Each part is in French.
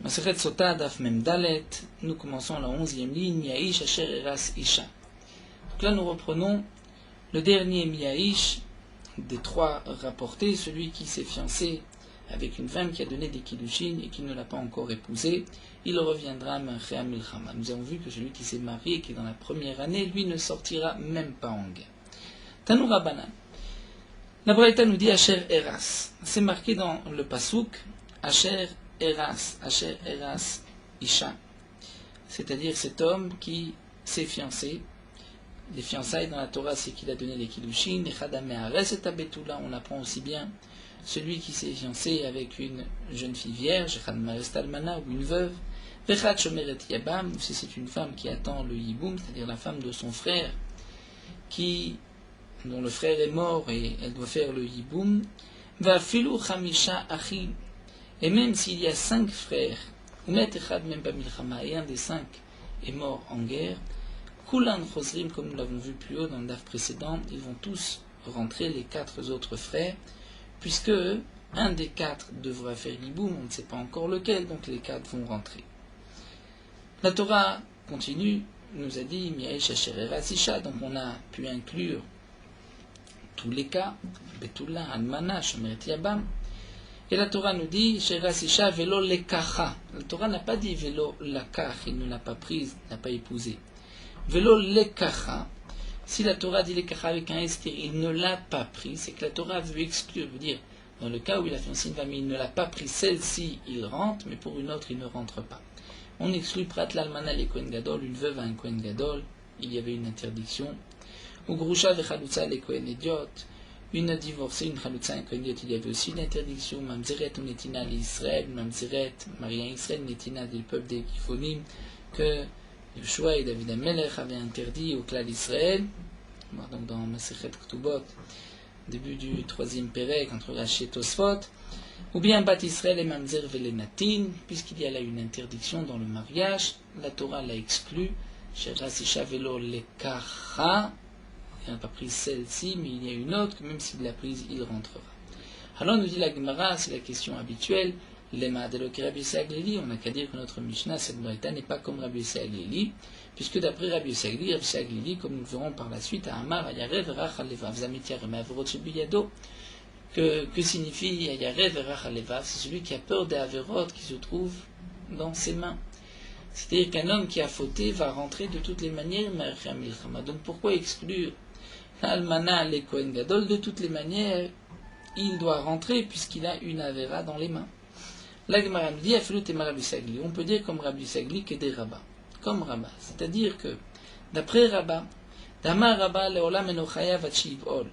Masechet Sota, Daf Mem Dalet, nous commençons la 11e ligne, Miaïsh Asher Eras Isha. Donc là nous reprenons le dernier Miaïsh des trois rapportés, celui qui s'est fiancé avec une femme qui a donné des kiddushin et qui ne l'a pas encore épousée, il reviendra Machea Milchama. Nous avons vu que celui qui s'est marié, qui est dans la première année, lui ne sortira même pas en guerre. Tanou Rabbanan. La Braïta nous dit Asher Eras. C'est marqué dans le Pasuk Asher Eras Isha, c'est-à-dire cet homme qui s'est fiancé. Les fiançailles dans la Torah, c'est qu'il a donné les kiddushin, les chadam me'ares et tabetula. On apprend aussi bien celui qui s'est fiancé avec une jeune fille vierge, chad ma'ares talmana, ou une veuve, vechad shomeret yabam, si c'est une femme qui attend le yiboum, c'est-à-dire la femme de son frère, dont le frère est mort et elle doit faire le yiboum, va filu chamisha achim. Et même s'il y a 5 frères, et un des 5 est mort en guerre, Kulan Chosrim, comme nous l'avons vu plus haut dans le DAF précédent, ils vont tous rentrer, les 4 autres frères, puisque un des 4 devra faire Yiboum, on ne sait pas encore lequel, donc les 4 vont rentrer. La Torah continue, nous a dit Miaïsh Asher Eras Isha, donc on a pu inclure tous les cas, Betula, Almana, Shomeret Yabam. Et la Torah nous dit, Sheras Isha velo lekacha. La Torah n'a pas dit velo lakach, il ne l'a pas prise, n'a pas épousé. Velo lekacha. Si la Torah dit lekacha avec un estir, il ne l'a pas pris, c'est que la Torah veut exclure, veut dire, dans le cas où il a fiancé une femme, il ne l'a pas pris, celle-ci, il rentre, mais pour une autre, il ne rentre pas. On exclut prat l'almana les Kohen Gadol, une veuve à un Kohen Gadol, il y avait une interdiction. Ou grusha vechalutza les Kohen Idiot. Une divorcée, une chalutza, un kohen, il y avait aussi une interdiction, mamzeret ou netina l'Israël, mamzeret, Maria Israël, netina du peuple des Kifonim, que Yoshua et David Amelech avaient interdit au clan d'Israël, donc dans Masechet Ktubot, début du 3e Pérec, entre Rashi et Tosfot, ou bien Bat Israël et mamzer velenatin, puisqu'il y a là une interdiction dans le mariage, la Torah l'a exclu, Sheras Isha velo lekacha. Il n'a pas pris celle-ci, mais il y a une autre que même s'il l'a prise, il rentrera. Alors nous dit la Gemara, c'est la question habituelle, Lema de Rabbi Yossi Aglili, on n'a qu'à dire que notre Mishnah, cette Braïta, n'est pas comme Rabbi Yossi Aglili, puisque d'après Rabbi Yossi Aglili, comme nous le verrons par la suite, à Amar, Ayarev, Rach, Alevav, Zamitia, Remaverot, Shebiyado, que signifie Ayarev, Rach, Alevav, c'est celui qui a peur des Averot qui se trouvent dans ses mains. C'est-à-dire qu'un homme qui a fauté va rentrer de toutes les manières, donc pourquoi exclure Almana les Kohen Gadol, de toutes les manières, il doit rentrer puisqu'il a une Avera dans les mains. La Gemara nous dit, on peut dire comme Rabbi Sagli que des rabbins. Comme Rabbah. C'est-à-dire que, d'après Rabbah, Damar Rabbah leolam enochaya vachivol,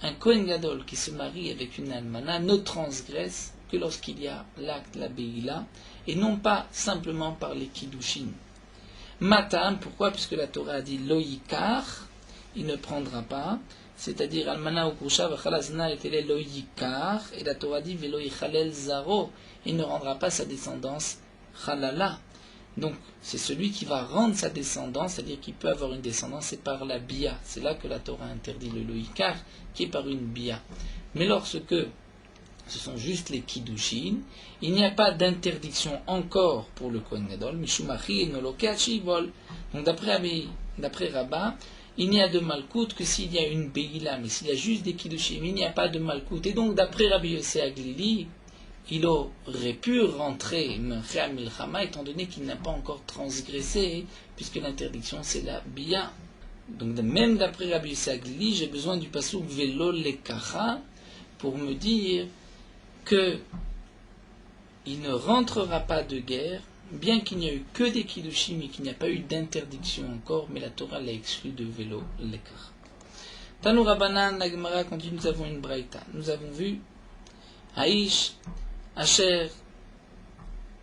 un Kohen Gadol qui se marie avec une Almana ne transgresse que lorsqu'il y a l'acte, la Beïla, et non pas simplement par les Kiddushin. Matam, pourquoi? Puisque la Torah a dit Loïkar, il ne prendra pas, c'est-à-dire Almana ou Kusha v'chalazna et lo yikar, et la Torah dit velo yichalel zaro, il ne rendra pas sa descendance chalala. Donc c'est celui qui va rendre sa descendance, c'est-à-dire qu'il peut avoir une descendance, c'est par la bia. C'est là que la Torah interdit le lo yikar, qui est par une bia. Mais lorsque ce sont juste les kiddushin, il n'y a pas d'interdiction encore pour le Kohen Gadol, mishumachi et nolokat shivol. Donc d'après Rabbah, il n'y a de malkout que s'il y a une beïla, mais s'il y a juste des kiddushim, il n'y a pas de malkout. Et donc, d'après Rabbi Yossi Aglili, il aurait pu rentrer Mechea Milchama, étant donné qu'il n'a pas encore transgressé, puisque l'interdiction c'est la bia. Donc, même d'après Rabbi Yossi Aglili, j'ai besoin du pasuk velo lekacha pour me dire que il ne rentrera pas de guerre, bien qu'il n'y a eu que des kiddushim et qu'il n'y a pas eu d'interdiction encore, mais la Torah l'a exclu de vélo l'écart. Tanou Rabbanan, la Gemara continue, nous avons une braïta. Nous avons vu Haïsh, Asher,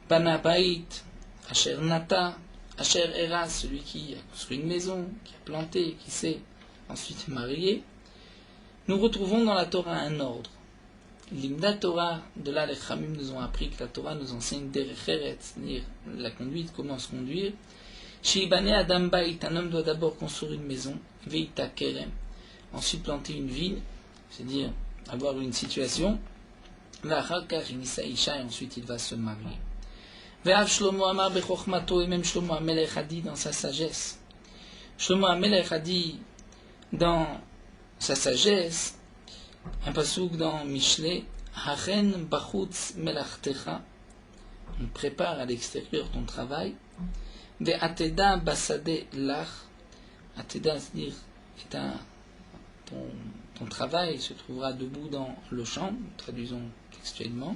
Banabait, Asher Nata, Asher Eras, celui qui a construit une maison, qui a planté, qui s'est ensuite marié. Nous retrouvons dans la Torah un ordre. L'Imda Torah, de là les Khamim nous ont appris que la Torah nous enseigne derecheret, c'est-à-dire la conduite, comment se conduire. Sheibane Adam Bait, un homme doit d'abord construire une maison, Veita Kerem, ensuite planter une vigne, c'est-à-dire avoir une situation. La Hakar Inisa Isha, et ensuite il va se marier. Ve'av Shlomo Amar Bechokmato, et même Shlomo Amelech a dit dans sa sagesse. Shlomo Amelech a dit dans sa sagesse, un pasouk dans Mishlei, Hachen Bachutz Melachtecha, on prépare à l'extérieur ton travail, Ve'ateda Basade Lach, Ateda, c'est-à-dire ton travail se trouvera debout dans le champ, traduisons textuellement.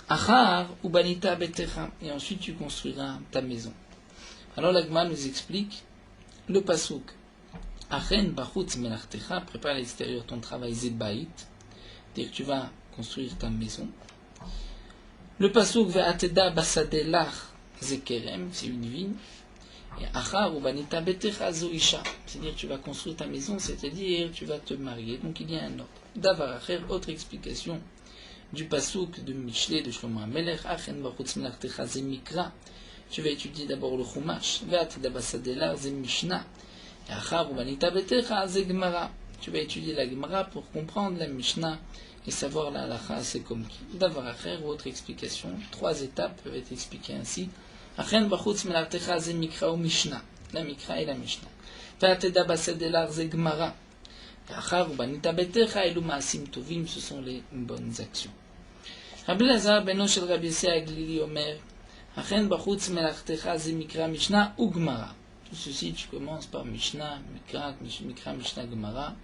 Achar ubanita betecha, et ensuite tu construiras ta maison. Alors l'Agma nous explique le pasouk. Achen bachutz melachtecha, prépare à l'extérieur ton travail zebait, c'est-à-dire que tu vas construire ta maison. Le pasouk ve'ateda basade lach zekerem, c'est une vigne. Et achar ubanita betecha zoisha, c'est-à-dire que tu vas construire ta maison, c'est-à-dire tu vas te marier. Donc il y a un ordre. Davar acher, autre explication du pasouk de Mishlei de Shlomo Amelech, Achen bachutz melachtecha ze mikra. Tu vas étudier d'abord le chumash, ve'ateda basade lach ze mishnah. Et achar ubanita betecha ze gemara. Tu vas étudier la gemara pour comprendre la mishnah et savoir la halacha, c'est comme qui. Davar acher, autre explication. 3 étapes peuvent être expliquées ainsi. Achen bachutz melachtecha ze mikra ou mishnah. La mikra et la mishnah. Ve'ateda basade lach ze gemara. Et achar ubanita betecha elu ma'asim tovim, ce sont les bonnes actions. Rabbi Lazar beno shel Rabbi Yossi Aglili Omer, Achen bachutz melachtecha ze mikra mishnah ou gemara. Tout ceci, tu commences par mishnah, mikra, mishnah, gemara.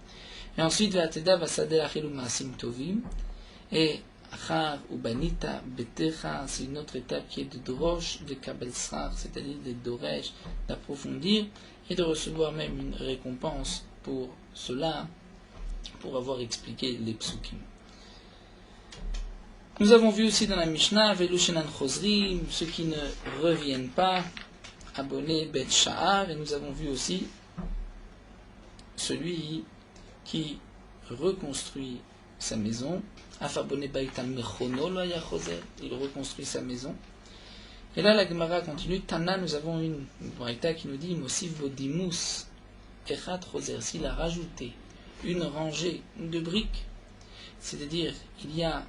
Et ensuite, ve'ateda basade lach elu ma'asim tovim. Et achar ubanita betecha, c'est une autre étape qui est de dorosh, de kabel srar, c'est-à-dire de doresh, d'approfondir et de recevoir même une récompense pour cela, pour avoir expliqué les psukim. Nous avons vu aussi dans la Mishnah, Velu shenan chozrim, ceux qui ne reviennent pas, abonné bet sha'ar, et nous avons vu aussi celui qui reconstruit sa maison, afabonné baitam mechono lo haya chozer, il reconstruit sa maison. Et là la Gemara continue, Tana, nous avons une braïta qui nous dit, Mosif vodimus echat chozer, s'il a rajouté une rangée de briques, c'est-à-dire il y a,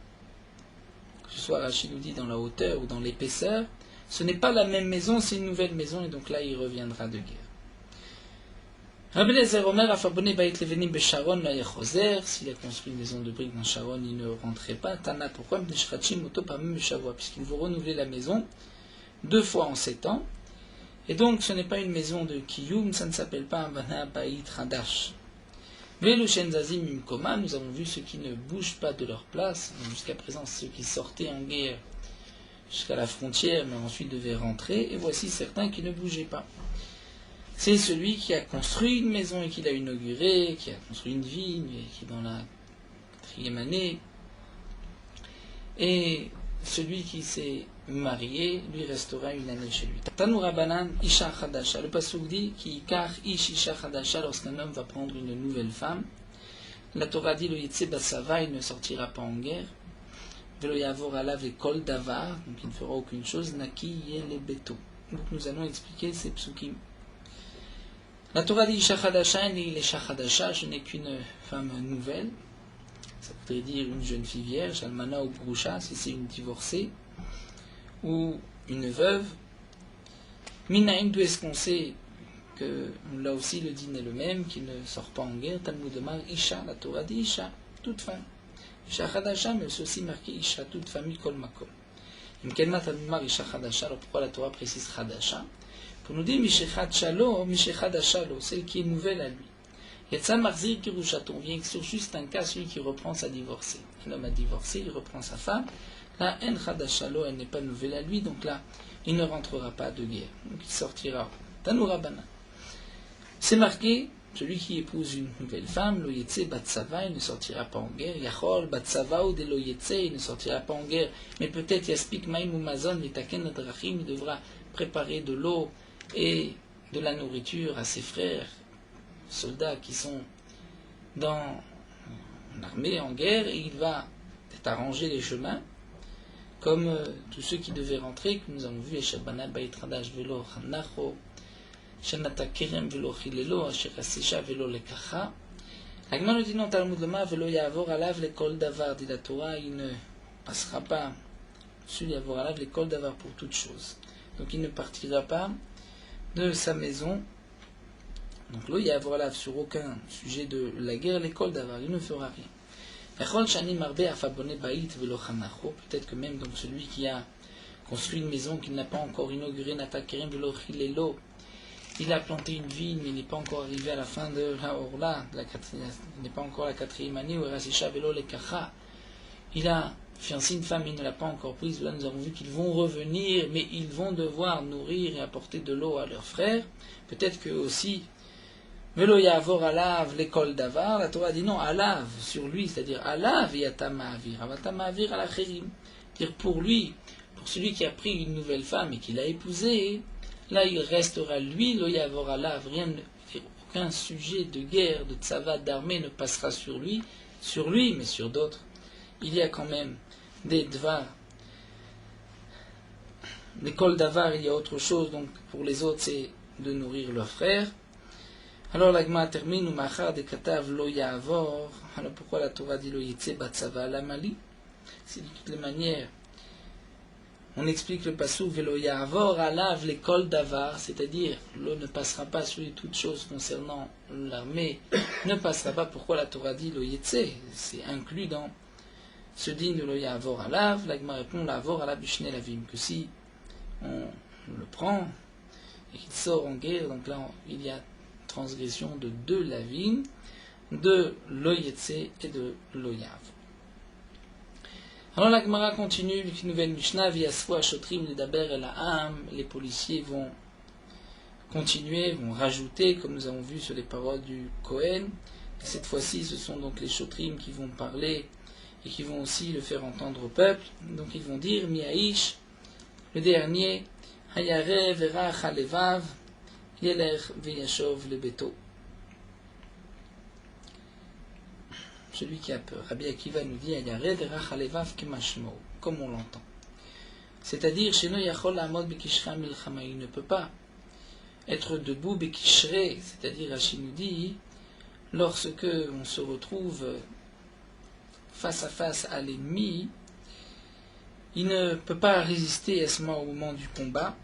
que ce soit Rachid nous dit dans la hauteur ou dans l'épaisseur, ce n'est pas la même maison, c'est une nouvelle maison, et donc là il reviendra de guerre. Rabbi Eliezer Omer, Afabone Bait Levenim Besharon la Yechozer, s'il a construit une maison de briques dans Sharon, il ne rentrait pas. Tana, pourquoi Mneshrachim Oto Pamem Beshavua, puisqu'il faut renouveler la maison 2 fois en 7 ans, et donc ce n'est pas une maison de Kiyum, ça ne s'appelle pas un Bana Bait Hadash. Velu Shenzazim Imkoma, nous avons vu ceux qui ne bougent pas de leur place, jusqu'à présent ceux qui sortaient en guerre jusqu'à la frontière, mais ensuite devaient rentrer, et voici certains qui ne bougeaient pas. C'est celui qui a construit une maison et qui l'a inaugurée, qui a construit une vigne, et qui est dans la 4e année, et celui qui s'est marié, lui restera une année chez lui. Tanoura Banan, Isha Chadasha. Le pasuk dit qui kar ish Isha Chadasha, lorsqu'un homme va prendre une nouvelle femme. La Torah dit le Yitse Basava, il ne sortira pas en guerre. Velo Yavor Alav et Kol Davar, donc il ne fera aucune chose. Naki Yele Beto. Donc nous allons expliquer ces psukim. La Torah dit Isha Chadasha, et l'Isha Chadasha, je n'ai qu'une femme nouvelle. Ça voudrait dire une jeune fille vierge, Almana ou Grusha, si c'est une divorcée, ou une veuve. Minaïm, d'où est-ce qu'on sait que, là aussi, le din est le même, qu'il ne sort pas en guerre. Talmud Omar, Isha, la Torah dit Isha, toute femme. Isha Chadasha, mais c'est aussi marqué Isha, toute famille, Kol Makom. Imkelma Talmud Omar, Isha Chadasha, alors pourquoi la Torah précise Chadasha? Pour nous dire Mishechad Shalo, Mishechad Shalo, celle qui est nouvelle à lui. Yatsa Marzir Kirushaton, vient sur juste un cas, celui qui reprend sa divorcée. Un homme a divorcé, il reprend sa femme. Là, En Chadashalo, elle n'est pas nouvelle à lui, donc là, il ne rentrera pas de guerre. Donc il sortira. Tanoura Bana. C'est marqué, celui qui épouse une nouvelle femme, Lo Yetse Batsava, il ne sortira pas en guerre. Yachol Batsava ou de Lo Yetse, il ne sortira pas en guerre. Mais peut-être Yaspik Maïm ou Mazon, Yetaken Adrachim, il devra préparer de l'eau et de la nourriture à ses frères, soldats qui sont dans l'armée en guerre, et il va arranger les chemins, comme tous ceux qui devaient rentrer, que nous avons vu, Eshabana Baitradash Velo Hanacho, Shanata Kerem Velo Chilelo, Asherasisha Velo Lekacha. L'Agman nous dit non, Talmud Loma, Velo Yavor Alav Lekol Davar, dit la Torah, il ne passera pas celui avoir à lave l'école d'avoir pour toute chose. Donc il ne partira pas de sa maison. Donc là, il y a avoir à lave sur aucun sujet de la guerre, l'école d'avoir, il ne fera rien. Peut-être que même donc celui qui a construit une maison qu'il n'a pas encore inaugurée, il a planté une vigne, mais il n'est pas encore arrivé à la fin de la Orla, il n'est pas encore la 4e année, il a fiancé une femme, il ne l'a pas encore prise. Là, nous avons vu qu'ils vont revenir, mais ils vont devoir nourrir et apporter de l'eau à leurs frères. Peut-être que aussi, Velo Yavor Alav, l'école d'Avar, la Torah dit non, Alav, sur lui, c'est-à-dire Alav Yatamavir, Avatamavir Alacherim. C'est-à-dire pour lui, pour celui qui a pris une nouvelle femme et qui l'a épousée, là il restera lui, Lo Yavor Alav, aucun sujet de guerre, de tzava, d'armée ne passera sur lui, mais sur d'autres. Il y a quand même des dvar. L'école d'Avar, il y a autre chose, donc pour les autres, c'est de nourrir leurs frères. Alors l'agma termine, ou machar de katav lo yavor. Alors pourquoi la Torah dit lo yitze batzava la mali? C'est de toutes les manières. On explique le passou velo yavor alav l'école d'avar, c'est-à-dire l'eau ne passera pas sur lui toute chose concernant l'armée, ne passera pas. Pourquoi la Torah dit lo yitze? C'est inclus dans ce digne de lo yavor alav. L'agma répond lavor alav bishne lavim, que si on le prend et qu'il sort en guerre, donc là il y a transgression de 2 lavim, de lo yetse et de lo yav. Alors la Gemara continue, une nouvelle Mishnah, Viasfo Shotrim Ledaber El Ha'am, les policiers vont continuer, vont rajouter, comme nous avons vu sur les paroles du Kohen, et cette fois-ci ce sont donc les Shotrim qui vont parler et qui vont aussi le faire entendre au peuple. Donc ils vont dire, Miaïch, le dernier, Hayare Verach Alevav, Yeler Veyashov le Beto. Celui qui a peur. Rabbi Akiva nous dit Hayare Verach Alevav Kemashmo, comme on l'entend. C'est-à-dire, Sheno Yachol Amod Bekishra Milchama, il ne peut pas être debout Bekishre, c'est-à-dire Rashi nous dit, lorsque on se retrouve face à face à l'ennemi, il ne peut pas résister à ce moment du combat.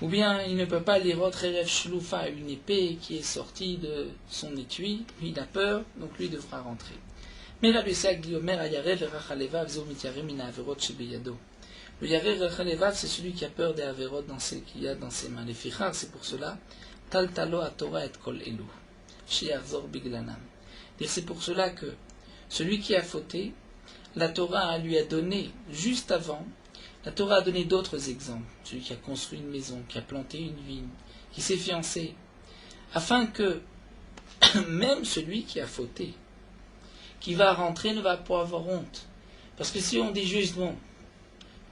Ou bien il ne peut pas lire autre Erev Shloufa, une épée qui est sortie de son étui, lui il a peur, donc lui devra rentrer. Mais Rabbi Yosef dit Omer Ayarev Rachalevav Zo Mityarim Min Averot Shebeyado. Le Yarev Rachalevav, c'est celui qui a peur des Averot qu'il y a dans ses mains. Les Fichar, c'est pour cela Tal Talo à Torah et Kol Elu Sheyarzor Biglanam. C'est pour cela que celui qui a fauté, la Torah lui a donné juste avant. La Torah a donné d'autres exemples. Celui qui a construit une maison, qui a planté une vigne, qui s'est fiancé, afin que même celui qui a fauté, qui va rentrer, ne va pas avoir honte. Parce que si on dit juste, bon,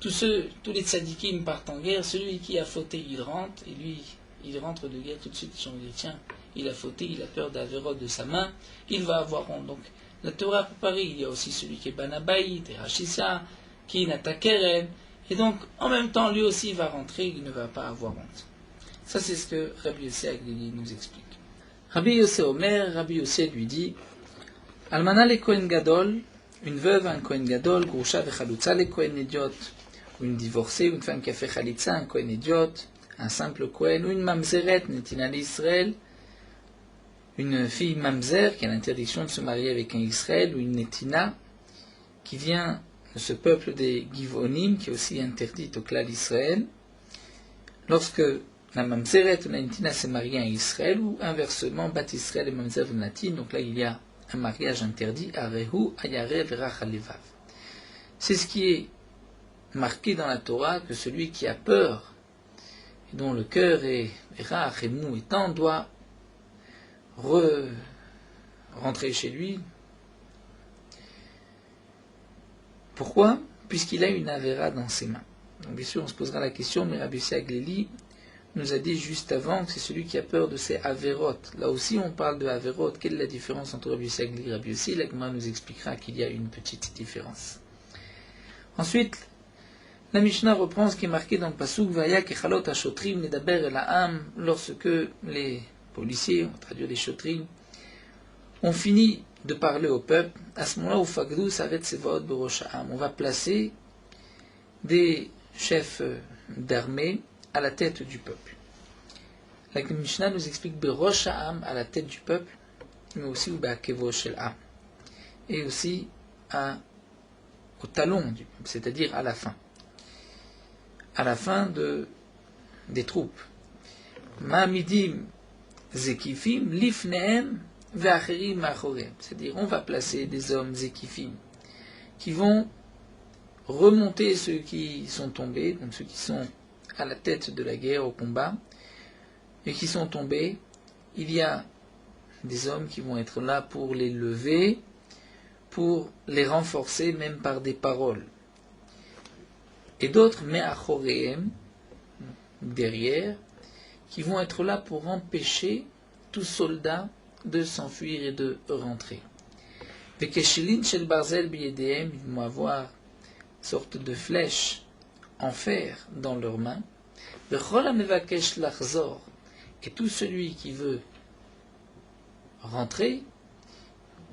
tous les tzadikim partent en guerre, celui qui a fauté, il rentre, et lui, il rentre de guerre tout de suite, on dit, tiens, il a fauté, il a peur d'Averot de sa main, il va avoir honte. Donc, la Torah préparée, il y a aussi celui qui est Banabaït, et Rachissa, qui est Natakeren, et donc, en même temps, lui aussi va rentrer, il ne va pas avoir honte. Ça, c'est ce que Rabbi Yosef Aglili nous explique. Rabbi Yosef Omer, Rabbi Yosef lui dit, Almana le Kohen Gadol, une veuve, un Kohen Gadol, Grusha vechalutza le Kohen Idiot, ou une divorcée, une femme qui a fait Chalitza, un Kohen Idiot, un simple Kohen, ou une Mamzeret, Netina l'Israël, une fille Mamzer qui a l'interdiction de se marier avec un Israël, ou une Netina, qui vient de ce peuple des Givonim, qui est aussi interdite au clan d'Israël, lorsque la Mamzeret ou la Netina s'est mariée à Israël, ou inversement, Bat Israël et Mamzer Natin, donc là il y a un mariage interdit, Arehu Ayare Verach Alevav. C'est ce qui est marqué dans la Torah, que celui qui a peur, et dont le cœur est rach et mou et tendre, doit rentrer chez lui. Pourquoi? Puisqu'il a une avéra dans ses mains. Donc bien sûr, on se posera la question, mais Rabbi Yosef Aglili nous a dit juste avant que c'est celui qui a peur de ses avérotes. Là aussi, on parle de avérotes. Quelle est la différence entre Rabbi Yosef Aglili et Rabbi Yossi? L'Agma nous expliquera qu'il y a une petite différence. Ensuite, la Mishnah reprend ce qui est marqué dans le Pasuk Vaya kechalot hashotrim nedaber el ha'am, lorsque les policiers, on traduit les shotrim, ont fini de parler au peuple. À ce moment-là, au Fagdou, Saret Sevaot Berosh Ha'am, on va placer des chefs d'armée à la tête du peuple. La Mishnah nous explique Berosh Ha'am, à la tête du peuple, mais aussi Be'akevo Shel Am, et aussi au talon du peuple, c'est-à-dire à la fin des troupes. Ma'amidim Zekifim Lifnehem Ve'acherim Ma'achorem, c'est-à-dire on va placer des hommes Zekifim qui vont remonter ceux qui sont tombés, donc ceux qui sont à la tête de la guerre, au combat, et qui sont tombés. Il y a des hommes qui vont être là pour les lever, pour les renforcer, même par des paroles. Et d'autres, me'achorehem, derrière, qui vont être là pour empêcher tout soldat de s'enfuir et de rentrer. Vekeshilin shel barzel biyedem, ils vont avoir une sorte de flèche en fer dans leurs mains. Vechol hamevakesh lachzor, et tout celui qui veut rentrer,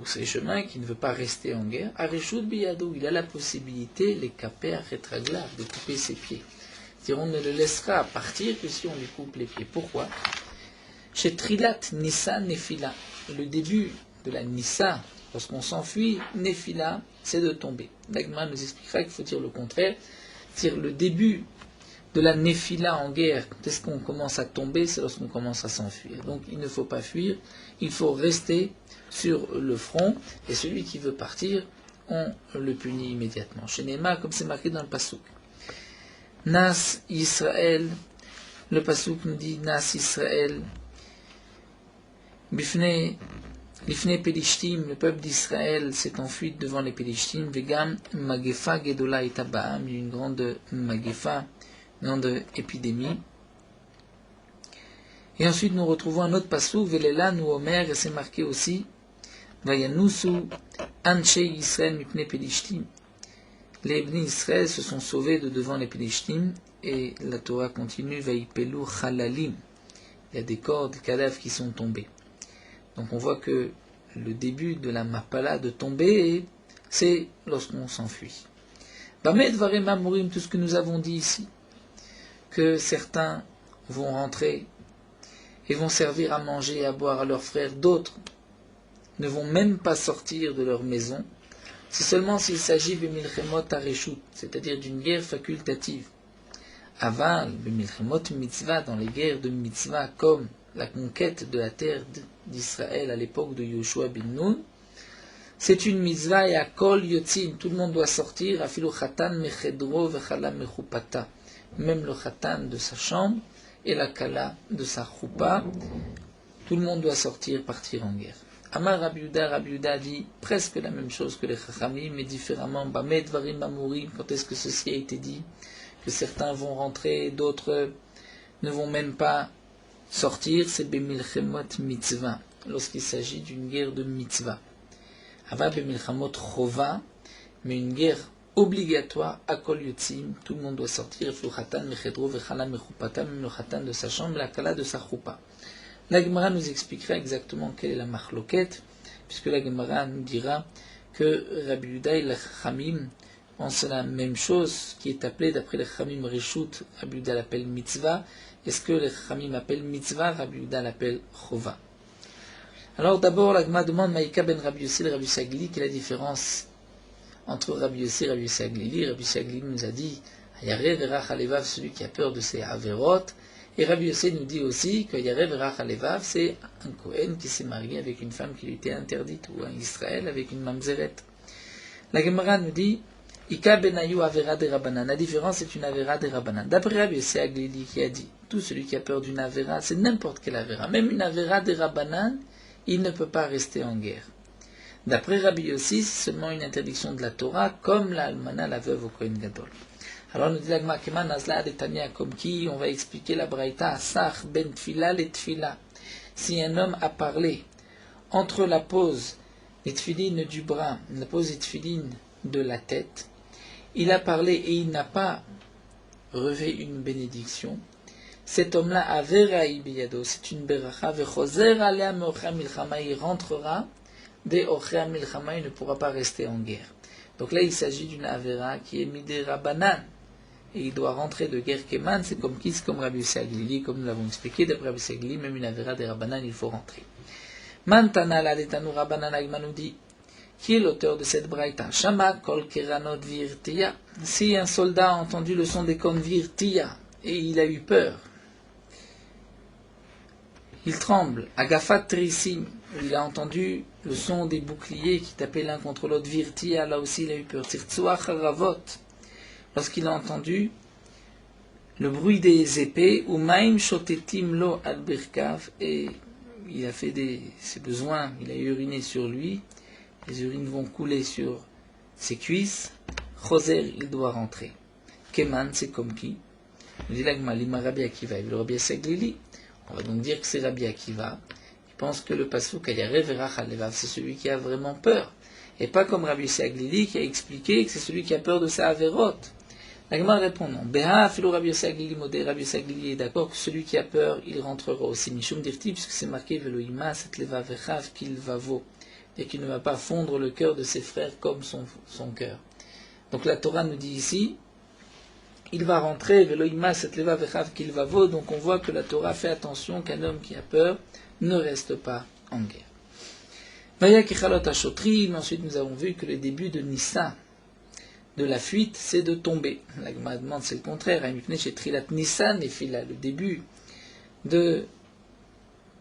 ou ces chemins, qui ne veut pas rester en guerre, Arishud biyado, il a la possibilité, les kaper retraglav, de couper ses pieds. C'est-à-dire, on ne le laissera partir que si on lui coupe les pieds. Pourquoi? Chez Trilat Nissa Nefila, le début de la Nissa, lorsqu'on s'enfuit, Nefila, c'est de tomber. L'Agma nous expliquera qu'il faut dire le contraire. C'est-à-dire, le début de la Nefila en guerre, quand est-ce qu'on commence à tomber? C'est lorsqu'on commence à s'enfuir. Donc, il ne faut pas fuir, il faut rester sur le front, et celui qui veut partir, on le punit immédiatement. Chez Néma, comme c'est marqué dans le Passouk. Nas Israël, le Passouk nous dit Nas Israël, Bifne Pelishtim, le peuple d'Israël s'est enfui devant les Pelishtim, Vegam Magefa Gedola et Tabaam, il y a une grande Magefa, une grande épidémie. Et ensuite nous retrouvons un autre Passouk, Velela nous Omer, et c'est marqué aussi, Vayanusu Anche Israël Mipne Pelishtim. Les Bnei Israël se sont sauvés de devant les Pelishtim, et la Torah continue, Vaipelu Chalalim. Il y a des corps, des cadavres qui sont tombés. Donc on voit que le début de la Mapala de tomber, c'est lorsqu'on s'enfuit. Bamed Varema Mourim, tout ce que nous avons dit ici, que certains vont rentrer et vont servir à manger et à boire à leurs frères, d'autres ne vont même pas sortir de leur maison, c'est seulement s'il s'agit de Milchemot Areshut, c'est-à-dire d'une guerre facultative. Aval, Milchemot Mitzvah, dans les guerres de Mitzvah, comme la conquête de la terre d'Israël à l'époque de Yoshua bin Nun, c'est une Mitzvah et à Kol Yotzim, tout le monde doit sortir, Afilu Chatan Mechedro Vechala Mechupata, même le Chatan de sa chambre et la Kala de sa Choupa, tout le monde doit sortir, partir en guerre. Amar Rabbi Yehuda dit presque la même chose que les Chachamim, mais différemment. Bamed Varim Amurim, quand est-ce que ceci a été dit? Que certains vont rentrer, d'autres ne vont même pas sortir, c'est Bemilchemot Mitzvah, lorsqu'il s'agit d'une guerre de Mitzvah. Ava Bemilchemot Chova, mais une guerre obligatoire, à Kol Yotzim, tout le monde doit sortir, Fluchatan Mechedro Vechala Mechupata, même le Chatan de sa chambre, la Kala de sa Choupa. La Gemara nous expliquera exactement quelle est la marloquette, puisque la Gemara nous dira que Rabbi Yehuda et les Chachamim pensent la même chose, qui est appelée d'après les Chachamim Reshut, Rabbi Yehuda l'appelle Mitzvah. Est-ce que les Chachamim appellent Mitzvah, Rabbi Yehuda l'appelle Chova? Alors d'abord, la Gemara demande Maïka ben Rabbi Yossi et Rabbi Sagli, quelle est la différence entre Rabbi Yossi et Rabbi Sagli? Rabbi Sagli nous a dit Yarev Erach Alevav, celui qui a peur de ses Averot. Et Rabbi Yossi nous dit aussi que Yarev Erach Alevav, c'est un Kohen qui s'est marié avec une femme qui lui était interdite, ou un Israël avec une mamzeret. La Gemara nous dit Ika benayu avera de Rabbanan. La différence est une avera de Rabbanan. D'après Rabbi Yossi Aglili qui a dit tout celui qui a peur d'une avera, c'est n'importe quelle avera. Même une avera de Rabbanan, il ne peut pas rester en guerre. D'après Rabbi Yossi, c'est seulement une interdiction de la Torah, comme la almana, la veuve au Kohen Gadol. Alors nous dit la Gemara Kema Nazla de Tania, comme qui on va expliquer la Braïta Asach ben Tfila le Tfila. Si un homme a parlé entre la pose des tfilines du bras, la pose des tfilines de la tête, il a parlé et il n'a pas relevé une bénédiction, cet homme-là a veraï biyado, c'est une beracha, vechoser alea meochea milchama, il rentrera des ochea milchama, il ne pourra pas rester en guerre. Donc là il s'agit d'une avera qui est midé rabanan, et il doit rentrer de guerre Keman, c'est comme qui? C'est comme Rabbi Yossi Aglili, comme nous l'avons expliqué, d'après Rabbi Yossi Aglili, même une Avera des Rabbanan, il faut rentrer. Mantana la letanu Rabbanan Agmanoudi, qui est l'auteur de cette braïta? Shama kol keranot virtiya. Si un soldat a entendu le son des cornes virtiya, et il a eu peur, il tremble. Agafat trisim, il a entendu le son des boucliers qui tapaient l'un contre l'autre. Virtiya, là aussi il a eu peur. Tirtsuach haravot, lorsqu'il a entendu le bruit des épées, ou maim shotetim lo al birkav, et il a fait ses besoins, il a uriné sur lui, les urines vont couler sur ses cuisses. Choser, il doit rentrer. Keman, c'est comme qui? Il dit l'agma, lima Rabbi Akiva, le Rabbi Aglili. On va donc dire que c'est Rabbi Akiva. Il pense que le pasuk ayarev erach alevav, c'est celui qui a vraiment peur. Et pas comme Rabbi Aglili qui a expliqué que c'est celui qui a peur de sa averot. L'agma répond non. Beha, filo Rabbi Aglili modé, Rabbi Aglili est d'accord que celui qui a peur, il rentrera aussi. Mishum dirti, puisque c'est marqué veloïma, set levav echav qu'il va vaut. Et qu'il ne va pas fondre le cœur de ses frères comme son cœur. Donc la Torah nous dit ici, il va rentrer, veloïma set levav echav qu'il va vaut. Donc on voit que la Torah fait attention qu'un homme qui a peur ne reste pas en guerre. Vaya kichalot hashotrim, ensuite nous avons vu que le début de Nissa, de la fuite, c'est de tomber. La Gemara demande, c'est le contraire. Chez Trilat Nissa, Nefila, le début de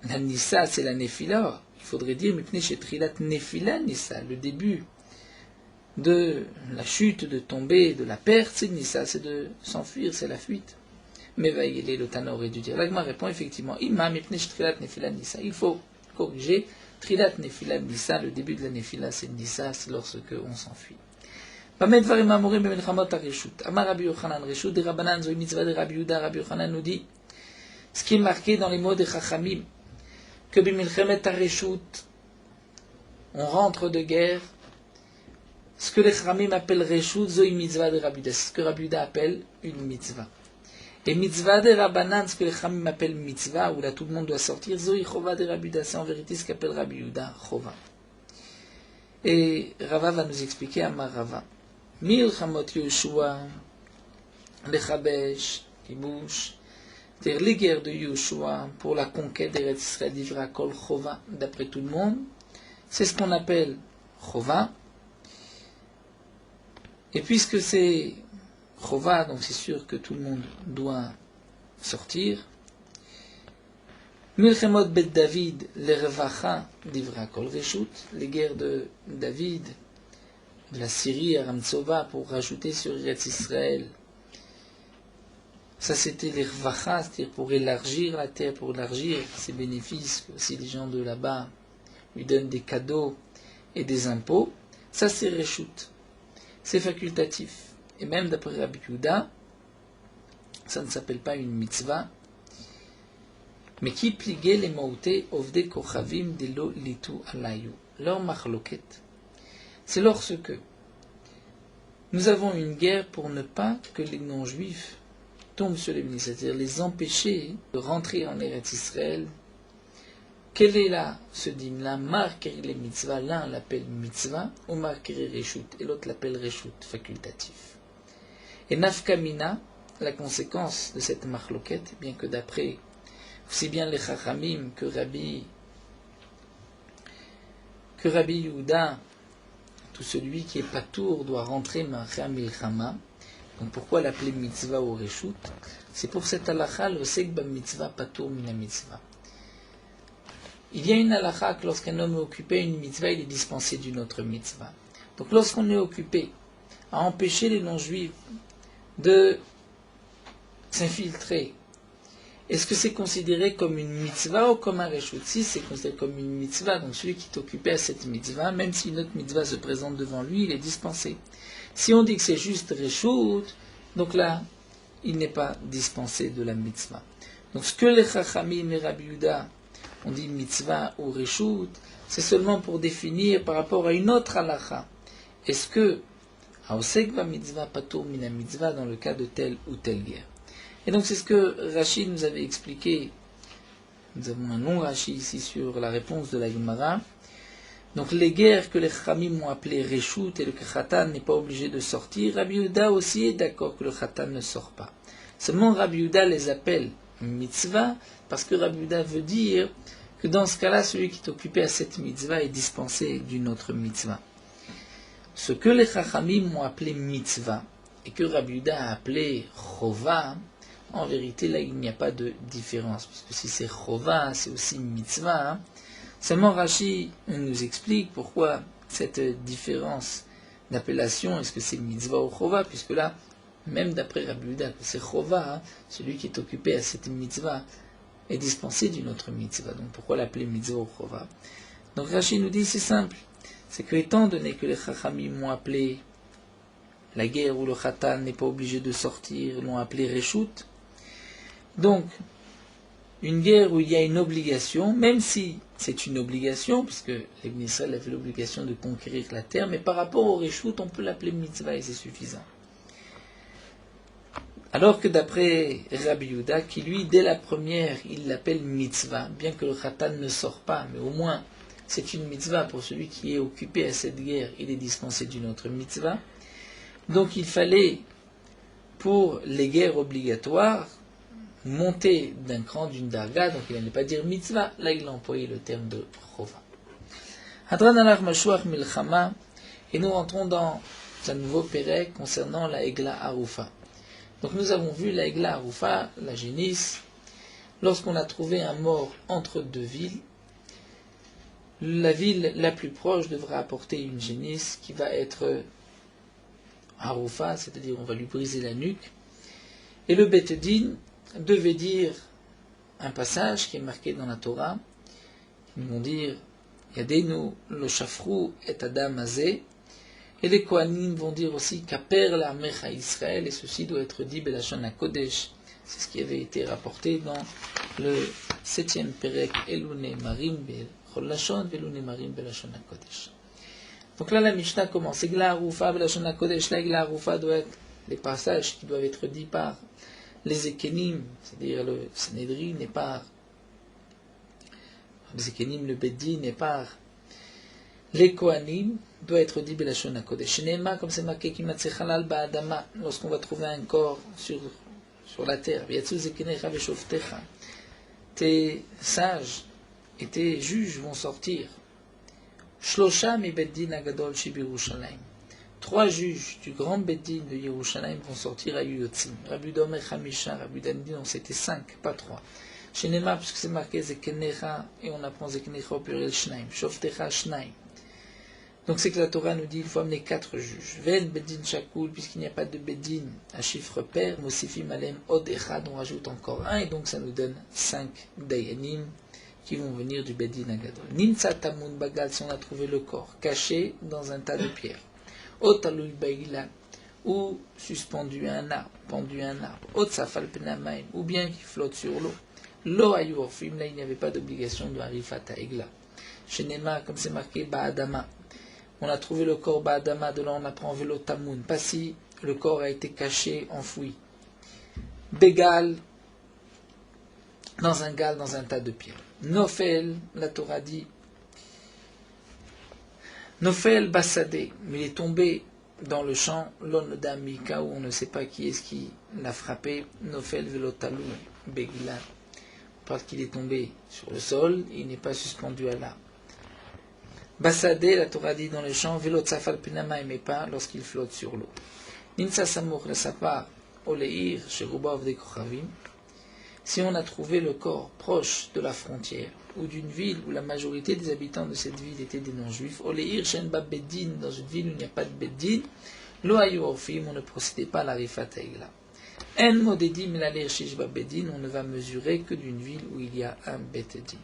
la Nissa, c'est la Nefila. Il faudrait dire chez Trilat Nefila Nissa, le début de la chute, de tomber, de la perte, c'est Nissa, c'est de s'enfuir, c'est la fuite. Mais le Tana aurait dû dire. L'Agma répond effectivement, Imam chez Trilat Nefila Nissa. Il faut corriger Trilat Nefila Nissa, le début de la Nefila, c'est Nissa, c'est lorsque on s'enfuit. Amar Rabbi Yochanan Reshut de Rabbanan Zoï Mitzvah de Rabbi Yehuda. Rabbi Yochanan nous dit ce qui est marqué dans les mots des Chachamim, que Bimilchemet Hareshut, on rentre de guerre. Ce que les Chachamim appellent Reshut, Zoï Mitzvah de Rabbi Yehuda, c'est ce que Rabbi Yehuda appelle une mitzvah. Et Mitzvah de Rabbanan, ce que les Chachamim appellent mitzvah, où là tout le monde doit sortir, Zoï Chova de Rabbi Yehuda, c'est en vérité ce qu'appelle Rabbi Yehuda Chova. Et Rava va nous expliquer, Amar Rava. Milchamot Yoshua, Lechabesh, Kibush, c'est-à-dire les guerres de Yoshua pour la conquête d'Eretz Israël d'Ivra Kol Chova, d'après tout le monde, c'est ce qu'on appelle Chova. Et puisque c'est Chova, donc c'est sûr que tout le monde doit sortir. Milchemot Bet David, le Revacha d'Ivra Kol Reshut, les guerres de David, de la Syrie, Aram Tsova, pour rajouter sur Eretz Israël. Ça, c'était les Revacha, c'est-à-dire pour élargir la terre, pour élargir ses bénéfices, si les gens de là-bas lui donnent des cadeaux et des impôts. Ça, c'est Reshut. C'est facultatif. Et même d'après Rabbi Yehuda, ça ne s'appelle pas une mitzvah. Mais qui pliguait les maoutés ovde kochavim de lo litu alayu. Leur machloket, c'est lorsque nous avons une guerre pour ne pas que les non-juifs tombent sur les ministres, c'est-à-dire les empêcher de rentrer en Eretz Israël. Quelle est là ce dîme-là? Marquer les mitzvahs, l'un l'appelle mitzvah, ou marquer reshut, et l'autre l'appelle reshut, facultatif. Et nafkamina, la conséquence de cette machloket, bien que d'après aussi bien les Chachamim que Rabbi Yehuda, tout celui qui est patour doit rentrer Marcha Milchama. Donc pourquoi l'appeler mitzvah ou reshut? C'est pour cette halakha, le sekba mitzvah patour mina mitzvah. Il y a une halakha que lorsqu'un homme est occupé à une mitzvah, il est dispensé d'une autre mitzvah. Donc lorsqu'on est occupé à empêcher les non-juifs de s'infiltrer, est-ce que c'est considéré comme une mitzvah ou comme un reshut? Si c'est considéré comme une mitzvah, donc celui qui est occupé à cette mitzvah, même si une autre mitzvah se présente devant lui, il est dispensé. Si on dit que c'est juste reshut, donc là, il n'est pas dispensé de la mitzvah. Donc ce que les Chachamim et Rabbi Yehuda ont dit mitzvah ou reshut, c'est seulement pour définir par rapport à une autre halakha. Est-ce que haosek va mitzvah patour mina mitzvah dans le cas de telle ou telle guerre? Et donc c'est ce que Rashi nous avait expliqué. Nous avons un long Rashi ici sur la réponse de la Gemara. Donc les guerres que les Chachamim ont appelées Reshut et le Khatan n'est pas obligé de sortir, Rabbi Yehuda aussi est d'accord que le Khatan ne sort pas. Seulement Rabbi Yehuda les appelle mitzvah parce que Rabbi Yehuda veut dire que dans ce cas-là, celui qui est occupé à cette mitzvah est dispensé d'une autre mitzvah. Ce que les Chachamim ont appelé mitzvah et que Rabbi Yehuda a appelé chova, en vérité là il n'y a pas de différence, puisque si c'est chova, c'est aussi mitzvah. Seulement Rashi nous explique pourquoi cette différence d'appellation, est-ce que c'est mitzvah ou chova, puisque là, même d'après Rabbi Yehuda, c'est chova, celui qui est occupé à cette mitzvah est dispensé d'une autre mitzvah. Donc pourquoi l'appeler mitzvah ou chova? Donc Rashi nous dit c'est simple, c'est que étant donné que les Chachamim m'ont appelé la guerre où le Khatan n'est pas obligé de sortir, l'ont appelé Reshut, donc une guerre où il y a une obligation, même si c'est une obligation, puisque l'Ibn Israël avait l'obligation de conquérir la terre, mais par rapport au Reshut, on peut l'appeler mitzvah et c'est suffisant. Alors que d'après Rabbi Yehuda, qui lui, dès la première, il l'appelle mitzvah, bien que le Khatan ne sort pas, mais au moins c'est une mitzvah pour celui qui est occupé à cette guerre, il est dispensé d'une autre mitzvah. Donc il fallait, pour les guerres obligatoires, monter d'un cran, d'une darga, donc il n'allait pas dire mitzvah, là il a employé le terme de chova. Hadran alach mashuach milchama, et nous rentrons dans un nouveau pérec concernant la Egla Arufa. Donc nous avons vu la Egla Arufa, la génisse, lorsqu'on a trouvé un mort entre deux villes, la ville la plus proche devra apporter une génisse qui va être Arufa, c'est-à-dire on va lui briser la nuque, et le Beth Din devait dire un passage qui est marqué dans la Torah. Ils vont dire Yadenu lo shafru et adam azeh, et les Kohanim vont dire aussi Kaper l'Amecha Israël, et ceci doit être dit Belashon HaKodesh. C'est ce qui avait été rapporté dans le 7e Perek Elune Marim Bechol Lashon Velune Marim Belashon HaKodesh. Donc là la Mishnah commence Egla Arufa Belashon HaKodesh. La Egla Arufa doit être les passages qui doivent être dits par les Ekenim, c'est-à-dire le Sanhedrin et par les Ekenim, le Beddin et par les Kohanim, doit être dit Belashon HaKodesh. Nema, comme c'est marqué, Kimatse Halal Ba'adama, lorsqu'on va trouver un corps sur la terre. Yatsu Zekenecha Veshoftecha. Tes sages et tes juges vont sortir. Shlosha mi Beddin Agadol Shibirushalayim. 3 juges du grand Beddin de Yerushalayim vont sortir à Yotzim. Rabbi Domer Hamisha, Rabbi Dan dit non, c'était 5, pas 3. Shenema, puisque c'est marqué Zekenecha, et on apprend Zekenecha au pluriel Shnaim. Shoftecha Shnaim. Donc c'est que la Torah nous dit il faut amener 4 juges. Ven Beddin Shakul, puisqu'il n'y a pas de Beddin à chiffre pair, Mosifim Alem Od Echad, on rajoute encore 1, et donc ça nous donne 5 Dayanim qui vont venir du Beddin Agadol. Nimtsa Tamun Bagal, si on a trouvé le corps caché dans un tas de pierres. Otalui Baïla, ou suspendu à un arbre, pendu à un arbre. Otsafal Penamaim, ou bien qui flotte sur l'eau. Lo Ayurfim, là il n'y avait pas d'obligation de Harifat Egla. Shenema, comme c'est marqué Ba'adama. On a trouvé le corps Ba'adama, de là on apprend Velo Tamun. Pas si le corps a été caché, enfoui. Bégal, dans un gal, dans un tas de pierres. Nofel, la Torah dit, Nofel Bassadé, mais il est tombé dans le champ, l'Onoda Mika, où on ne sait pas qui est-ce qui l'a frappé, Nofel Velotalou Begila, parce qu'il est tombé sur le sol, il n'est pas suspendu à l'arbre. Bassadé, la Torah dit dans le champ, Velotsafal Pinama, mais pas lorsqu'il flotte sur l'eau. Nimsa Samour, le sapar, Oleir, Cherubov de Kochavim, si on a trouvé le corps proche de la frontière, ou d'une ville où la majorité des habitants de cette ville étaient des non-juifs, Oleir Shenba Beddin, dans une ville où il n'y a pas de Beddin, Lo Ayu Orfim, on ne procédait pas à la Rifat Egla. En Modedim Laler Shishba Beddin, on ne va mesurer que d'une ville où il y a un Beddin.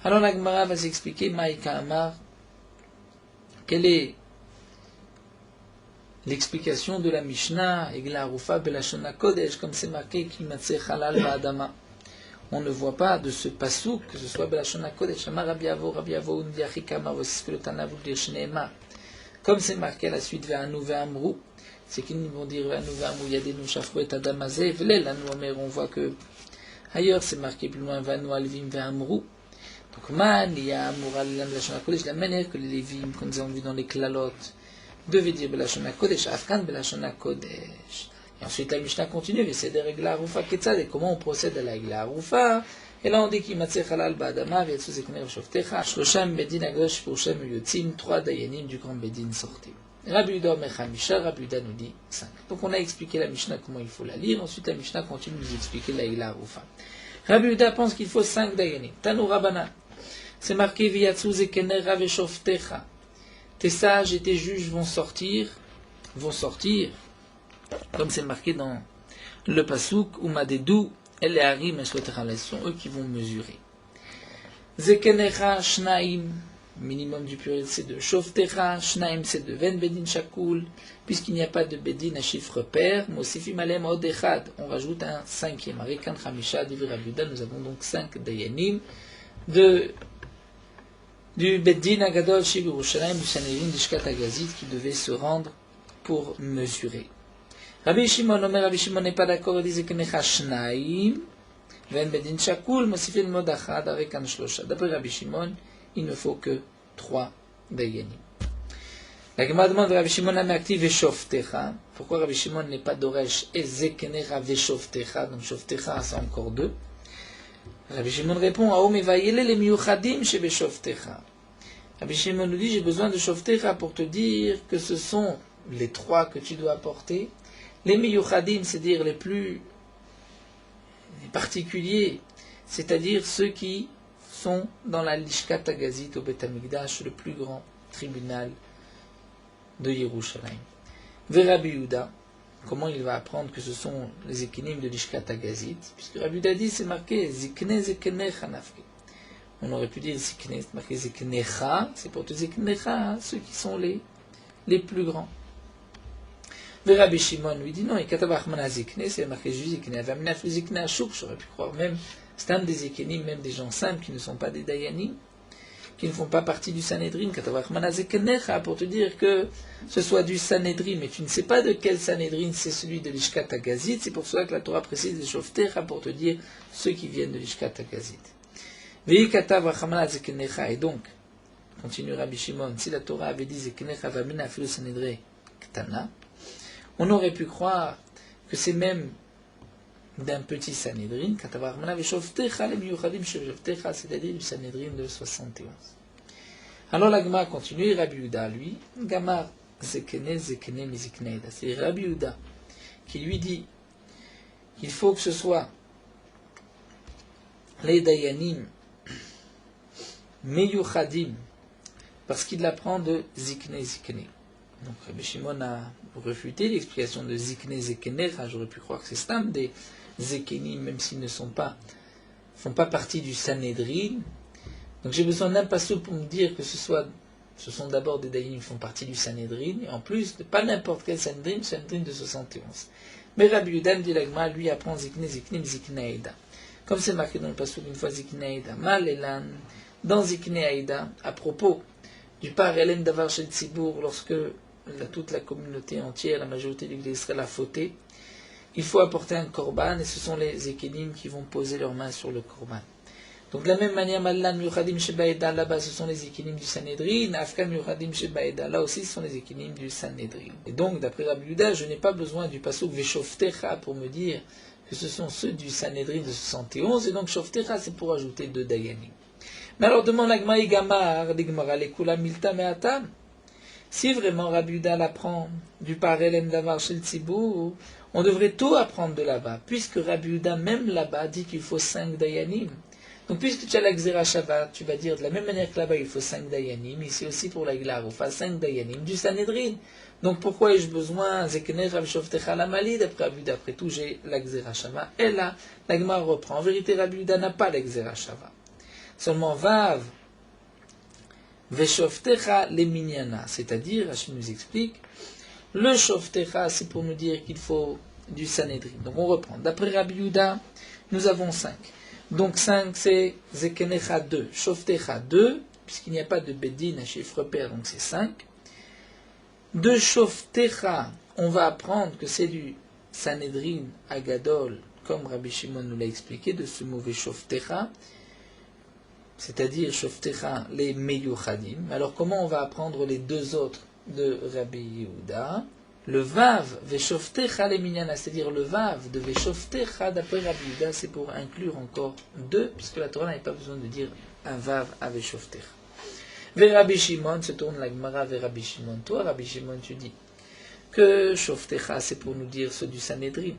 Alors la Gemara va s'expliquer, Maïka Amar, quelle est l'explication de la Mishnah, Egla Arufa Belashon HaKodesh, comme c'est marqué, Kimatse Halal Ba'adama. On ne voit pas de ce pasouk que ce soit Belashon HaKodesh. Amar Rabbi Avo, Undiachi Kamar, c'est ce que le Tana veut dire Shneema. Comme c'est marqué à la suite, Ve'anu Ve'amru, c'est qu'ils vont dire Ve'anu Ve'amru, Yadenu Shafru et Adamazé, V'lel Anu Omer, on voit que ailleurs c'est marqué plus loin, Ve'anu Alvim Ve'amru. Donc, Mania, Moral, Lashon Kodesh, la manière que les Lévim, comme nous avons vu dans les Klalotes, devaient dire Belashon Kodesh, Afkan Belashon Kodesh. Et ensuite, la Mishnah continue, c'est des règles à Rufa Ketzad, et comment on procède à la règle à Rufa. Et là, on dit qu'il matzeh halal ba'adama, v'yatsu zekner v'shoftecha, shlosham bedin agdosh shlosham yotzim, 3 dayanim du grand bedin sortez. Rabbi Yehuda omer chamisha, Rabbi Yehuda nous dit 5. Donc on a expliqué la Mishnah comment il faut la lire, ensuite la Mishnah continue de nous expliquer la Ila Rufa. Rabbi Yehuda pense qu'il faut 5 dayanim. Tanu Rabbanan, c'est marqué v'yatsu zekner v'shoftecha. Tes sages et tes juges vont sortir, comme c'est marqué dans le pasuk, umadedou, et les harim, ce sont eux qui vont mesurer. Zekenecha, shnaim, minimum du pluriel c'est 2. Shoftecha, shnaim c'est 2. Ven bedin shakul, puisqu'il n'y a pas de bedin à chiffre pair, mosifim alem od echad, on rajoute un 5e. Avec kan chamisha, divi Rabbi Yehuda, nous avons donc 5 dayanim du bedin agadol shiv Yerushalayim, du Sanhedrin d'Ishkat Agazit, qui devait se rendre pour mesurer. Rabbi Shimon, Rabbi Shimon n'est pas d'accord, il disait que Necha Shnaim, Ven Bedin Shakul, Mosifil Modachad, avec un Shlosha. D'après Rabbi Shimon, il ne faut que 3 dayanim. La Gemara demande Rabbi Shimon la active et Shoftecha. Pourquoi Rabbi Shimon n'est pas d'Oresh et Zekenecha ve Shoftecha, donc Shoftecha c'est encore 2. Rabbi Shimon répond à Ome Vayele les Miyuchadim chez Shoftecha. Rabbi Shimon nous dit j'ai besoin de Shoftecha pour te dire que ce sont les 3 que tu dois apporter. Les miyuchadim, c'est-à-dire les plus particuliers, c'est-à-dire ceux qui sont dans la Lishkat Agazit au Beth Amikdash, le plus grand tribunal de Yerushalayim. Ve Rabbi Yehuda, comment il va apprendre que ce sont les équinim de Lishkat Agazit, puisque Rabbi Yehuda dit, c'est marqué Zikne Zekenecha Nafke. On aurait pu dire Zikne, c'est marqué Ziknecha, c'est pour te Ziknecha, ceux qui sont les plus grands. Rabbi Shimon lui dit non, et Katabachmana Zikne, c'est marqué juste Zikne, Avaminaf Zikne Ashuk, j'aurais pu croire même, c'est un des Zikenim, même des gens simples qui ne sont pas des Dayanim, qui ne font pas partie du Sanhedrin, Katabachmana Ziknecha, pour te dire que ce soit du Sanhedrin, mais tu ne sais pas de quel Sanhedrin c'est celui de l'Ishkat Agazit, c'est pour cela que la Torah précise les Shoftecha pour te dire ceux qui viennent de l'Ishkat Agazit. Vei Katabachmana Ziknecha, et donc, continue Rabbi Shimon, si la Torah avait dit Ziknecha Avaminaf le Sanhedrin Ktana, on aurait pu croire que c'est même d'un petit Sanhedrin, c'est-à-dire du Sanhedrin de 71. Alors la Gemara continue, Rabbi Yehuda, lui, Gamar Zekene, Zekene, Mizikneida. C'est Rabbi Yehuda qui lui dit qu'il faut que ce soit les Dayanim Meyuchadim, parce qu'il l'apprend de Zikne, Zikne. Donc Rabbi Shimon a refuté l'explication de Zikne Zekenecha. J'aurais pu croire que c'est Stam des Zekenim, même s'ils ne font pas partie du Sanhedrin. Donc j'ai besoin d'un passouk pour me dire que ce sont d'abord des Dayanim qui font partie du Sanhedrin, et en plus, pas n'importe quel Sanhedrin, Sanhedrin de 71. Mais Rabbi Yehuda, dit l'Agma, lui apprend Zikne Zikne Zikne Aïda. Comme c'est marqué dans le passouk une fois Zikne Aïda, Mal Elan, dans Zikne Aïda, à propos du par Hélène Davar Shel Tzibour, lorsque toute la communauté entière, la majorité de l'Église Israël a fauté, il faut apporter un korban, et ce sont les ékénim qui vont poser leurs mains sur le korban. Donc de la même manière, Mallan Miyuchadim Shebaïda, là-bas ce sont les ékénim du Sanhedrin, Afkan Miyuchadim Shebaïda, là aussi ce sont les ékénim du Sanhedrin. Et donc, d'après Rabbi Yehuda, je n'ai pas besoin du pasuk Veshoftecha pour me dire que ce sont ceux du Sanhedrin de 71, et donc Shoftecha c'est pour ajouter 2 Dayanim. Mais alors demande la Gemara Gamar, l'Igmara Lekula Milta Me'atam. Si vraiment Rabbi Yehuda l'apprend du Parelem Davar Shel Tzibour, on devrait tout apprendre de là-bas, puisque Rabbi Yehuda même là-bas dit qu'il faut 5 Dayanim. Donc puisque tu as la Gzera Shabbat, tu vas dire de la même manière que là-bas il faut 5 Dayanim, ici aussi pour la Glar, on fait 5 Dayanim du Sanhedrin. Donc pourquoi ai-je besoin Zekener Rav Shoftecha Lamali, d'après Rabbi Yehuda, après tout j'ai la Gzera Shabbat. Et là, la Gemara reprend. En vérité, Rabbi Yehuda n'a pas la Gzera Shabbat. Seulement Vav Veshoftecha le minyana, c'est-à-dire, Rachid nous explique, le Shoftecha c'est pour nous dire qu'il faut du Sanhedrin. Donc on reprend. D'après Rabbi Yehuda, nous avons 5. Donc 5 c'est Zekenecha 2, Shoftecha 2, puisqu'il n'y a pas de Bedin à chiffre pair, donc c'est 5. De Shoftecha, on va apprendre que c'est du Sanhedrin Agadol, comme Rabbi Shimon nous l'a expliqué, de ce mauvais Shoftecha. c'est-à-dire Shoftecha les Meyuchadim. Alors comment on va apprendre les deux autres de Rabbi Yehuda? Le Vav Veshoftecha les Minyana, c'est-à-dire le Vav de Veshoftecha d'après Rabbi Yehuda, c'est pour inclure encore deux, puisque la Torah n'avait pas besoin de dire un Vav à Veshoftecha. Vers Rabbi Shimon, se tourne la Gemara vers Rabbi Shimon. Toi, Rabbi Shimon, tu dis que Shoftecha, c'est pour nous dire ceux du Sanhedrin.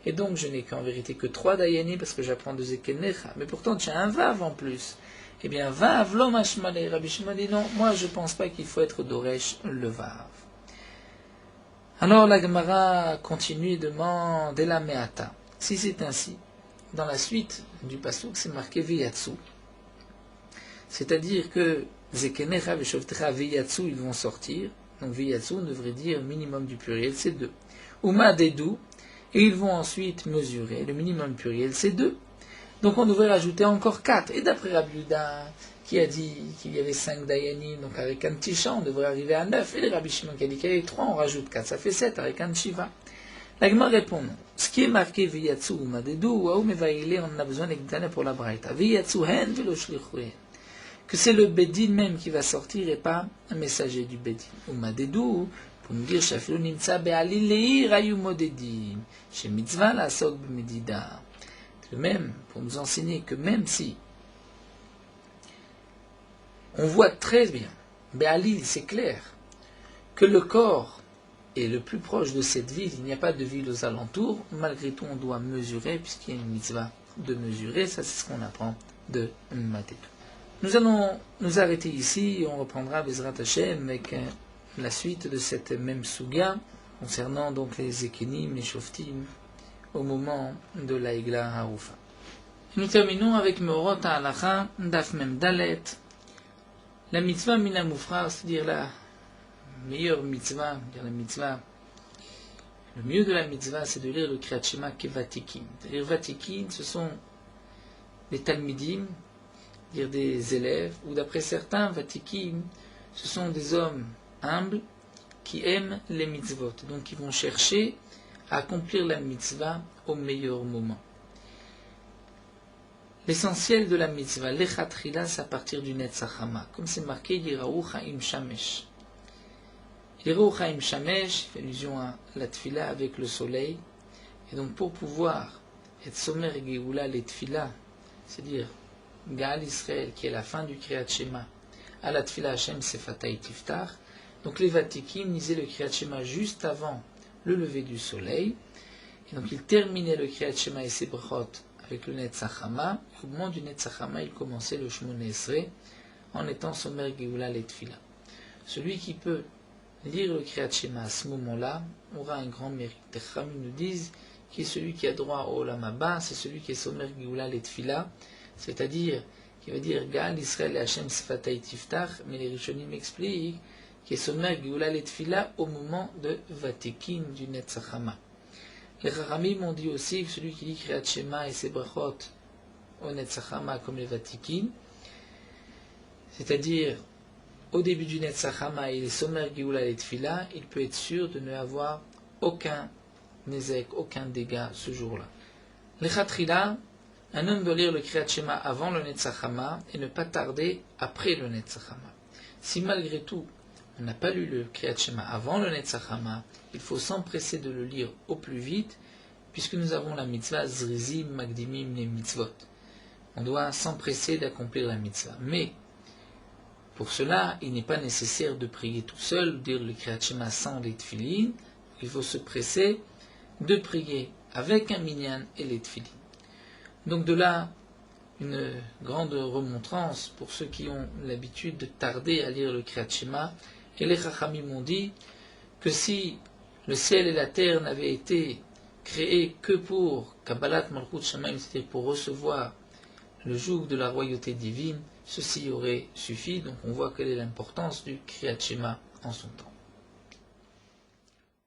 Et donc, je n'ai qu'en vérité que 3 Dayani, parce que j'apprends de Zekenecha. Mais pourtant, tu as un Vav en plus. Eh bien, Vav, l'homme Hashmalei. Rabbi Shimon dit non, moi, je ne pense pas qu'il faut être Doresh le Vav. Alors, la Gemara continue et demande Ela Meata. Si c'est ainsi, dans la suite du Pasuk, c'est marqué Veyatsu. C'est-à-dire que Zekenecha et Shoftecha Veyatsu, ils vont sortir. Donc Veyatsu, on devrait dire minimum du pluriel, c'est 2. Uma Dedou, et ils vont ensuite mesurer. Le minimum pluriel, c'est 2. Donc on devrait rajouter encore 4. Et d'après Rabbi Yehuda, qui a dit qu'il y avait 5 Dayanim, donc avec un petit champ, on devrait arriver à 9. Et le Rabbi Shimon qui a dit qu'il y avait 3, on rajoute 4. Ça fait 7 avec un Shiva. La Gemara répond non. Ce qui est marqué Veyatsu, Uma Dedou, Waou Mevaïle, on en a besoin d'examiner pour la Braïta. Veyatsu hen velo shlichuhen. Que c'est le Bedin même qui va sortir et pas un messager du Bedin. Uma Dedou, pour nous dire Shafilu Nimtsa Be'alil Leir Ayu Modedin, chez Mitzvah la Sod B'Medida. De même, pour nous enseigner que même si on voit très bien, Be'alil, c'est clair, que le corps est le plus proche de cette ville, il n'y a pas de ville aux alentours, malgré tout on doit mesurer, puisqu'il y a une mitzvah de mesurer, ça c'est ce qu'on apprend de Matétou. Nous allons nous arrêter ici et on reprendra Bezrat Hashem avec la suite de cette même Suga concernant donc les Ekenim, les Shoftim au moment de la Igla Harufa. Nous terminons avec Meorot HaHalacha, Daf Mem Dalet, la mitzvah Mina Mufrar, c'est-à-dire la meilleure mitzvah, la mitzvah, le mieux de la mitzvah, c'est de lire le Kriyat Shema Kevatikim. C'est-à-dire Vatikim, ce sont des Talmidim, dire des élèves, ou d'après certains, Vatikim, ce sont des hommes humbles qui aiment les mitzvot, donc qui vont chercher à accomplir la mitzvah au meilleur moment. L'essentiel de la mitzvah, l'Echatrila, c'est à partir du Netzachama, comme c'est marqué Yirau Chaim Shamesh. Yirau Chaim Shamesh fait allusion à la Tfila avec le soleil, et donc pour pouvoir être Somer Geoula les Tfila, c'est-à-dire Gaal Israël, qui est la fin du Kriyat Shema, à la Tfila Hashem Sefatay Tiftar. Donc les Vatikim lisaient le Kriyat Shema juste avant le lever du soleil, et donc ils terminaient le Kriyat Shema et ses brachot avec le Netzachama. Au moment du Netzachama, ils commençaient le Shmona Esrei en étant Somer Geoula les Tfila. Celui qui peut lire le Kriyat Shema à ce moment-là aura un grand mérite. Les Chachamim nous disent qui est celui qui a droit au Olam Haba, c'est celui qui est Somer Geoula les Tfila, c'est-à-dire, qui veut dire Gaal Israël et Hashem Sefatay Tiftar, mais les Rishonim expliquent qui est Somer Geoula les Tfila au moment de Vatikin du Netzachama. Les Chachamim ont dit aussi que celui qui lit Kriyat Shema et ses brachot au Netzachama comme les Vatikin, c'est-à-dire au début du Netzachama il est Somer Geoula les Tfila, il peut être sûr de ne avoir aucun Nezek, aucun dégât ce jour-là. Les Chatrila, un homme doit lire le Kriyat Shema avant le Netzachama et ne pas tarder après le Netzachama. Si malgré tout, on n'a pas lu le Kriyat Shema avant le Netzachama, il faut s'empresser de le lire au plus vite, puisque nous avons la mitzvah Zrizim Magdimim les mitzvot. On doit s'empresser d'accomplir la mitzvah. Mais, pour cela, il n'est pas nécessaire de prier tout seul, de dire le Kriyat Shema sans les tfilin. Il faut se presser de prier avec un minyan et les tfilin. Donc de là, une grande remontrance pour ceux qui ont l'habitude de tarder à lire le Kriyat Shema. Et les Chachamim m'ont dit que si le ciel et la terre n'avaient été créés que pour Kabbalat Malchut Shamayim, c'est-à-dire pour recevoir le joug de la royauté divine, ceci aurait suffi. Donc on voit quelle est l'importance du Kriyat Shema en son temps.